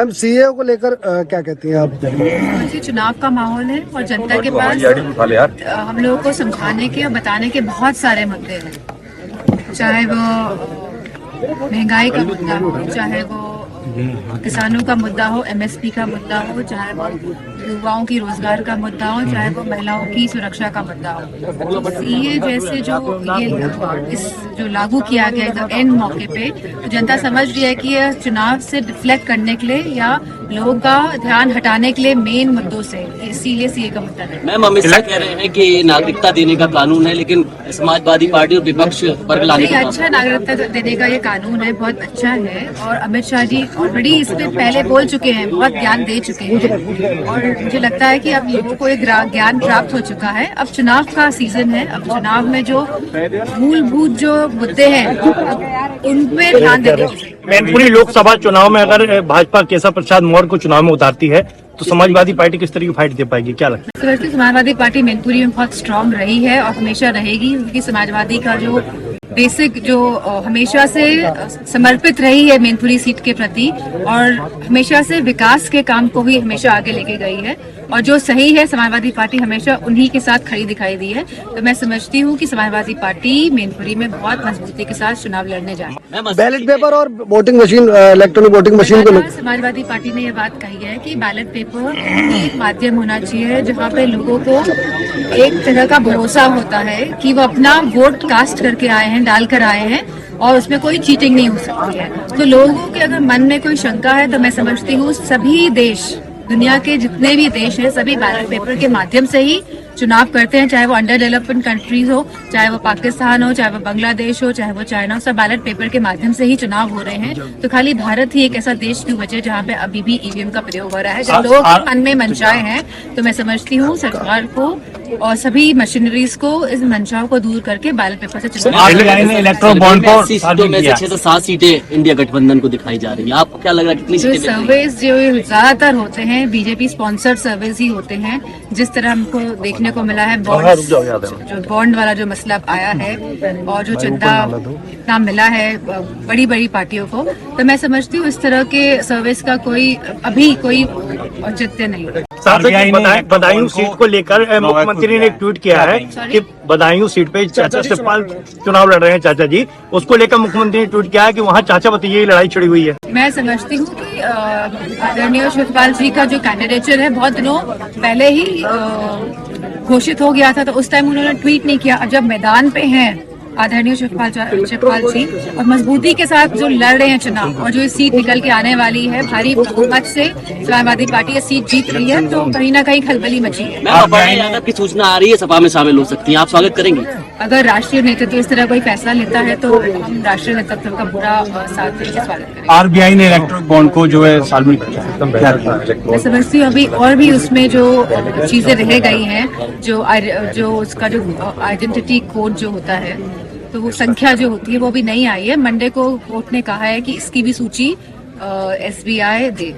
हम सीए को लेकर क्या कहती हैं आप? ये चुनाव का माहौल है और जनता के पास हम लोगों को समझाने के और बताने के बहुत सारे मुद्दे हैं, चाहे वो महंगाई का मुद्दा हो, चाहे वो किसानों का मुद्दा हो, एमएसपी का मुद्दा हो, चाहे वो युवाओं की रोजगार का मुद्दा हो, चाहे वो महिलाओं की सुरक्षा का मुद्दा हो। सीए जैसे जो लागू किया गया एकदम एंड मौके पे, तो जनता समझ रही है कि यह चुनाव से डिफ्लेक्ट करने के लिए या लोगों का ध्यान हटाने के लिए मेन मुद्दों से, इसीलिए सीए का मुद्दा है। मैम, अमित शाह कह रहे हैं कि नागरिकता देने का कानून है, लेकिन समाजवादी पार्टी और विपक्ष वर्ग लाने का अच्छा नागरिकता देने का ये कानून है, बहुत अच्छा है और अमित शाह जी ऑलरेडी इस पे पहले बोल चुके हैं, बहुत ज्ञान दे चुके हैं और मुझे लगता है कि अब लोगों को एक ज्ञान प्राप्त हो चुका है। अब चुनाव का सीजन है, अब चुनाव में जो मूलभूत जो मुद्दे हैं उन पे ध्यान देने की। मैनपुरी लोकसभा चुनाव में अगर भाजपा केशव प्रसाद मौर्य को चुनाव में उतारती है तो समाजवादी पार्टी किस तरह की फाइट दे पाएगी, क्या लगता है? समाजवादी पार्टी मैनपुरी में बहुत स्ट्रांग रही है और हमेशा रहेगी, क्योंकि समाजवादी का जो बेसिक जो हमेशा से समर्पित रही है मैनपुरी सीट के प्रति और हमेशा से विकास के काम को भी हमेशा आगे लेके गई है और जो सही है समाजवादी पार्टी हमेशा उन्हीं के साथ खड़ी दिखाई दी है। तो मैं समझती हूँ कि समाजवादी पार्टी मैनपुरी में बहुत मजबूती के साथ चुनाव लड़ने जा रही है। बैलेट पेपर और voting machine, electronic voting machine को समाजवादी पार्टी ने यह बात कही है कि बैलेट पेपर एक माध्यम होना चाहिए जहाँ पे लोगों को एक तरह का भरोसा होता है कि वो अपना वोट कास्ट करके आए हैं, डाल कर आए हैं और उसमें कोई चीटिंग नहीं हो सकती है। तो लोगों के अगर मन में कोई शंका है तो मैं समझती हूँ सभी देश, दुनिया के जितने भी देश हैं, सभी बैलेट पेपर के माध्यम से ही चुनाव करते हैं, चाहे वो अंडर डेवलपमेंट कंट्रीज हो, चाहे वो पाकिस्तान हो, चाहे वो बांग्लादेश हो, चाहे वो चाइना हो, सब बैलेट पेपर के माध्यम से ही चुनाव हो रहे हैं। तो खाली भारत ही एक ऐसा देश क्यों बचे जहाँ पे अभी भी ईवीएम का प्रयोग हो रहा है। जब लोग मन में मंशाएं हैं तो मैं समझती हूँ सरकार को और सभी मशीनरीज को इस मंशाओं को दूर करके बैलेट पेपर से चुनाव। इलेक्ट्रो बॉन्ड को 6 से 7 सीटें इंडिया गठबंधन को दिखाई जा रही है, आपको क्या लग रहा है कितनी जो सीटें? सर्वेज जो ज्यादातर होते हैं बीजेपी स्पॉन्सर्ड सर्वेज ही होते हैं, जिस तरह हमको देखने को मिला है जो बॉन्ड वाला जो मसला आया है और जो चंदा इतना मिला है बड़ी बड़ी पार्टियों को, तो मैं समझती हूँ इस तरह के सर्विस का अभी कोई औचित्य नहीं। बदायूं सीट को लेकर मुख्यमंत्री ने एक ट्वीट किया है कि बदायूं सीट पे चाचा शिवपाल चुनाव लड़ रहे हैं, चाचा जी, उसको लेकर मुख्यमंत्री ने ट्वीट किया है कि वहाँ चाचा भतीजे की लड़ाई छिड़ी हुई है। मैं समझती हूँ कि आदरणीय शिवपाल जी का जो कैंडिडेचर है बहुत दिनों पहले ही घोषित हो गया था, तो उस टाइम उन्होंने ट्वीट नहीं किया। जब मैदान पे हैं आदरणीय शिवपाल जी और मजबूती के साथ जो लड़ रहे हैं चुनाव और जो इस सीट निकल के आने वाली है भारी बहुमत से समाजवादी पार्टी ये सीट जीत रही है, तो कहीं ना कहीं खलबली मची है। यादव की सूचना आ रही है सभा में शामिल हो सकती है, आप स्वागत करेंगे? अगर राष्ट्रीय नेतृत्व इस तरह कोई फैसला लेता है तो हम राष्ट्रीय नेतृत्व का पूरा साथ देकर स्वागत करेंगे। आरबीआई ने इलेक्ट्रॉनिक बॉन्ड को जो है साल में मैं समझती हूँ अभी और भी उसमें जो चीजें रह गई हैं, जो उसका जो आइडेंटिटी कोड जो होता है, तो वो संख्या जो होती है वो भी नहीं आई है। मंडे को कोर्ट ने कहा है कि इसकी भी सूची एसबीआई दे।